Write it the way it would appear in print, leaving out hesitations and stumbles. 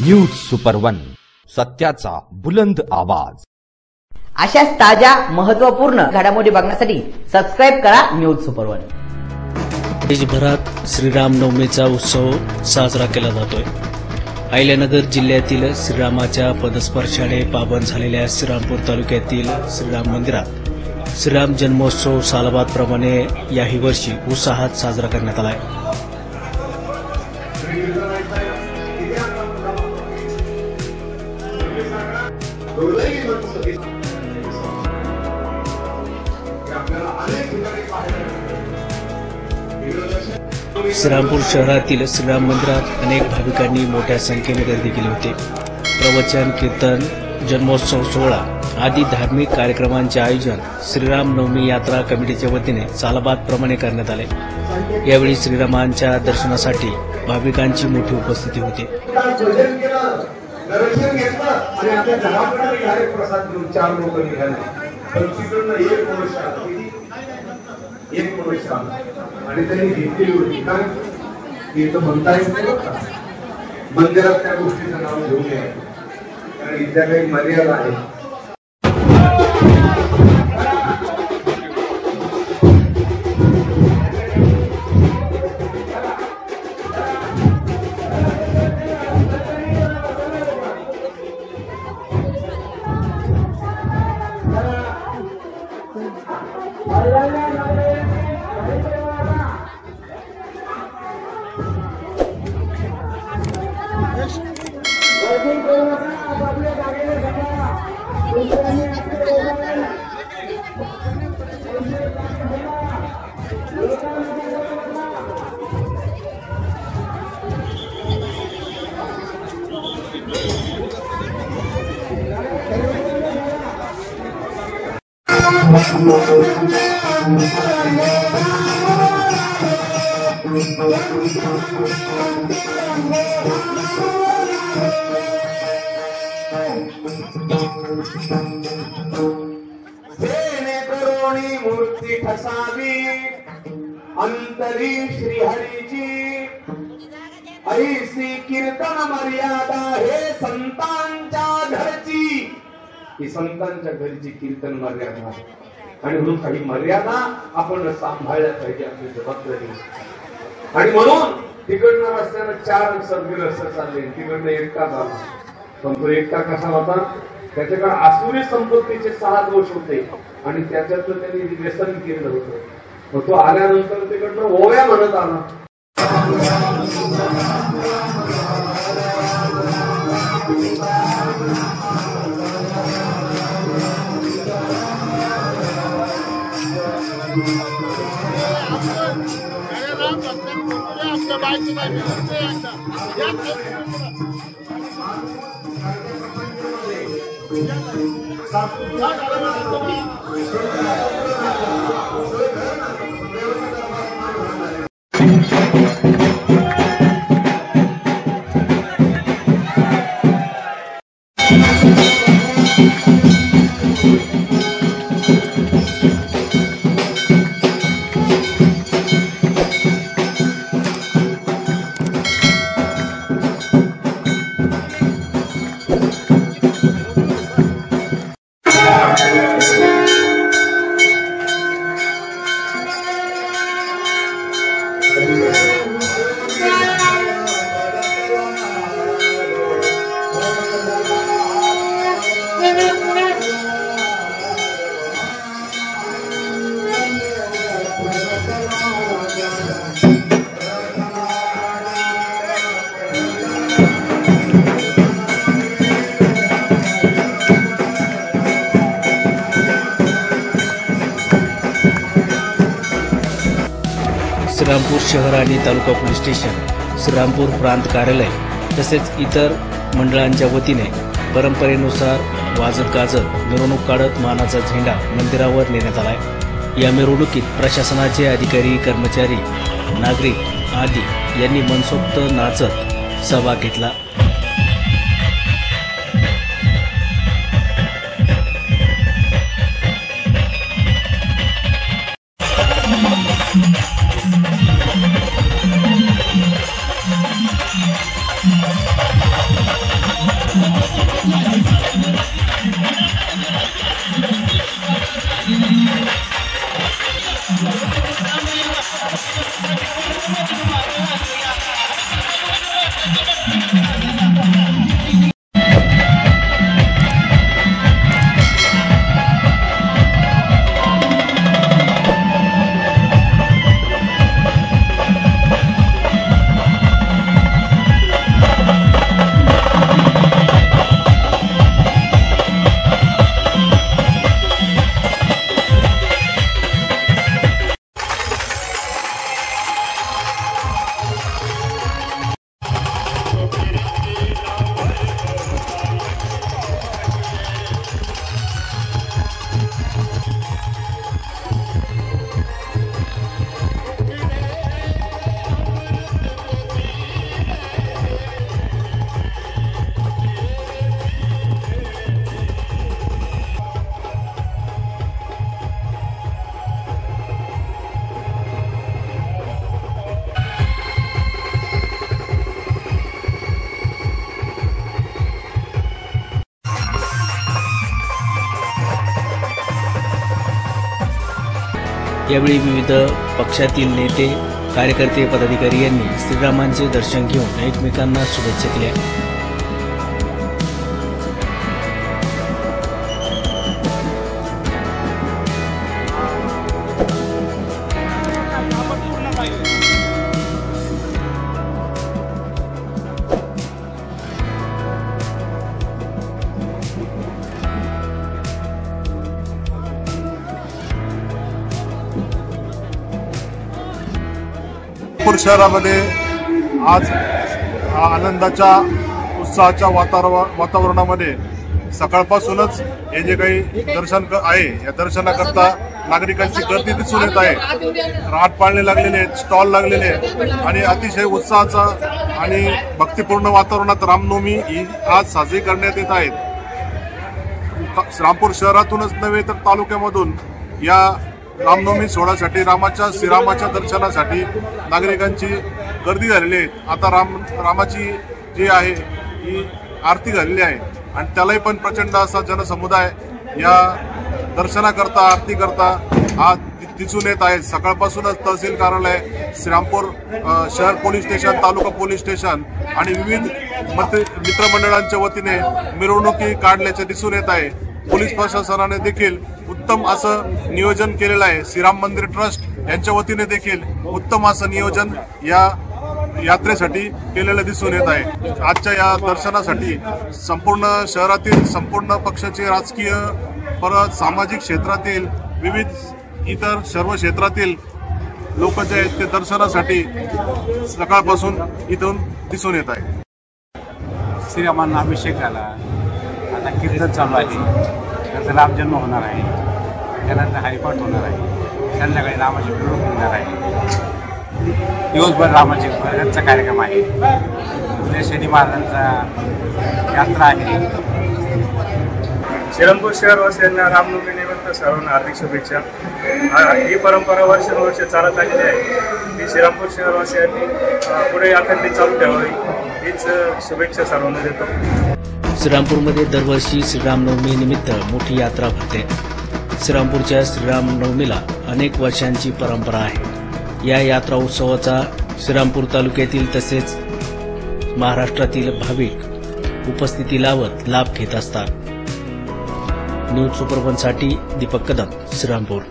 News super one, सत्याचा बुलंद आवाज। अशाच ताज्या महत्त्वपूर्ण घडामोडी बघण्यासाठी सबस्क्राइब करा न्यूज सुपर वन। देशभरात श्रीरामनवमीचा उत्सव साजरा केला जातोय। अहिल्यानगर जिल्ह्यातील श्रीरामाच्या पदस्पर्शाने पावन झालेल्या श्रीरामपूर तालुक्यातील श्रीराम मंदिरात श्रीराम जन्मोत्सव सालबादप्रमाणे याही वर्षी उत्साहात साजरा करण्यात आला आहे। श्रीरामपूर शहरातील श्रीराम मंदिरात अनेक भाविकांनी मोठ्या संख्येने गर्दी केली होती। प्रवचन, कीर्तन, जन्मोत्सव सोहळा आदी धार्मिक कार्यक्रमांचे आयोजन श्रीराम नवमी यात्रा कमिटीच्या वतीने सालबादप्रमाणे करण्यात आले। यावेळी श्रीरामांच्या दर्शनासाठी भाविकांची मोठी उपस्थिती होती। आणि त्यांनी घेतलेली होती कारण इथं म्हणता येत नाही बघा, मंदिरात त्या गोष्टीचं नाव घेऊ नये कारण इथल्या काही मर्यादा आहे। मूर्ती ठसावी अंतरी श्रीहरीची ऐसी कीर्तन मर्यादा हे संतांच्या घरची, ही संतांच्या घरची कीर्तन मर्यादा आहे आणि म्हणून काही मर्यादा आपण सांभाळल्या पाहिजे, आपली जबाबदारी। आणि म्हणून तिकडनं रस्त्यानं 4 सर्वे रस्ते चालले, तिकडनं एकटा झाला, पण तो एकटा कसा होता, त्याच्याकडे आसुरी संपत्तीचे 6 दोष होते आणि त्याच्यातलं त्यांनी व्यसन केलं होतं। मग तो आल्यानंतर तिकडनं ओव्या म्हणत आला। श्रीरामपूर शहर आणि तालुका पोलीस स्टेशन, श्रीरामपूर प्रांत कार्यालय तसेच इतर मंडळांच्या वतीने परंपरेनुसार वाजत गाजत मिरवणूक काढत मानाचा झेंडा मंदिरावर नेण्यात आला आहे। या मिरवणुकीत प्रशासनाचे अधिकारी, कर्मचारी, नागरिक आदी यांनी मनसोक्त नाचत सहभाग घेतला। यावेळी विविध पक्षातील नेते, कार्यकर्ते, पदाधिकारी यांनी श्रीरामांचे दर्शन घेऊन एकमेकांना शुभेच्छा दिल्या. नागपूर शहरामध्ये आज आनंदाच्या उत्साहाच्या वातावरणामध्ये सकाळपासूनच हे जे काही दर्शन आहे या दर्शनाकरता नागरिकांची गर्दी दिसून येत आहे. राट पाळणे लागलेले आहेत, स्टॉल लागलेले आहेत आणि अतिशय उत्साहाचा आणि भक्तिपूर्ण वातावरणात रामनवमी ही आज साजरी करण्यात येत आहे. श्रीरामपूर शहरातूनच नव्हे तर तालुक्यामधून या रामनवमी सोहळ्यासाठी श्रीरामाच्या दर्शनासाठी नागरिकांची गर्दी झालेली आहे. आता रामाची जी आहे ही आरती झालेली आहे आणि त्यालाही पण प्रचंड असा जनसमुदाय या दर्शनाकरता, आरती करता आज दिसून येत आहे. सकाळपासूनच तहसील कार्यालय, श्रीरामपूर शहर पोलीस स्टेशन, तालुका पोलीस स्टेशन आणि विविध मित्रमंडळांच्या वतीने मिरवणुकी काढल्याचे दिसून येत आहे. पोलीस प्रशासनाने देखील उत्तम असं नियोजन केलेलं आहे. श्रीराम मंदिर ट्रस्ट यांच्या वतीने देखील उत्तम असं नियोजन या यात्रेसाठी केलेलं दिसून येत आहे. आजच्या या दर्शनासाठी संपूर्ण शहरातील संपूर्ण पक्षाचे, राजकीय, परत सामाजिक क्षेत्रातील, विविध इतर सर्व क्षेत्रातील लोक जे आहेत ते दर्शनासाठी सकाळपासून इथून दिसून येत आहे. श्रीरामांना अभिषेक झाला, आता कीर्तन चालू आहे, नंतर रामजन्म होणार आहे, त्यानंतर हरिपाठ होणार आहे, संध्याकाळी रामाची मिरवणूक होणार आहे, दिवसभर रामाचे भजनचा कार्यक्रम आहे, उद्या शनी महाराजांचा यात्रा आहे. श्रीरामपूर शहरवासियांना रामनवमीनिमित्त सर्वांना हार्दिक शुभेच्छा. ही परंपरा वर्षानुवर्षे चालत आलेली आहे. ती श्रीरामपूर शहरवासियांनी पुढे अखंडित चालू ठेवावी हीच शुभेच्छा सर्वांना देतो. श्रीरामपूरमध्ये दरवर्षी श्रीरामनवमी निमित्त मोठी यात्रा भरते. श्रीरामपूरच्या श्रीरामनवमीला अनेक वर्षांची परंपरा आहे. या यात्रा उत्सवाचा श्रीरामपूर तालुक्यातील तसेच महाराष्ट्रातील भाविक उपस्थिती लावत लाभ घेत असतात. न्यूज सुपरवनसाठी दीपक कदम, श्रीरामपूर.